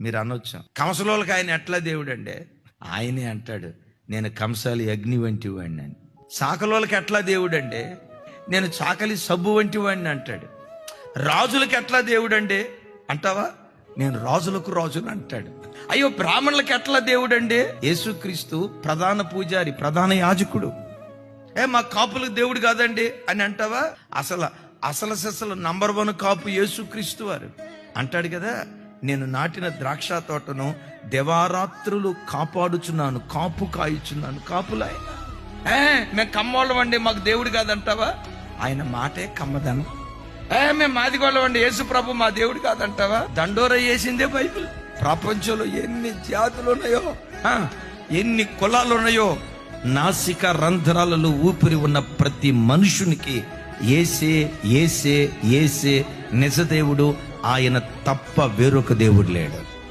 మీరు అనొచ్చు, కంసలోళ్ళకి ఆయన ఎట్లా దేవుడు అండి? ఆయనే అంటాడు, నేను కంసాలి అగ్ని వంటి వాడిని అని. చాకలోళ్ళకి ఎట్లా దేవుడు అండి? నేను చాకలి సబ్బు వంటి వాడిని అంటాడు. రాజులకి ఎట్లా దేవుడు అండి అంటావా? నేను రాజులకు రాజుని అంటాడు. అయ్యో, బ్రాహ్మణులకి ఎట్లా దేవుడు అండి? యేసుక్రీస్తు ప్రధాన పూజారి, ప్రధాన యాజకుడు. మా కాపులకు దేవుడు కాదండి అని అంటావా? అసలు నంబర్ 1 కాపు యేసుక్రీస్తు వారు అంటాడు కదా, నేను నాటిన ద్రాక్ష తోటను దివారాత్రులు కాపాడుచున్నాను, కాపు కాయుచున్నాను. కాపులా మేము కమ్మోళ్ళం అండి, మాకు దేవుడు కాదంటావా? ఆయన మాటే కమ్మదనం. మేము మాదిగోళ్ళం అండి, యేసు ప్రభు మా దేవుడు కాదంటావా? దండోర వేసిందే బైబిల్. ప్రపంచంలో ఎన్ని జాతులు ఉన్నాయో, ఎన్ని కులాలు ఉన్నాయో, నాసిక రంధ్రాలలో ఊపిరి ఉన్న ప్రతి మనుషునికి ఏసే ఏసే ఏసే నిజదేవుడు. ఆయన తప్ప వేరొక దేవుడు లేడు.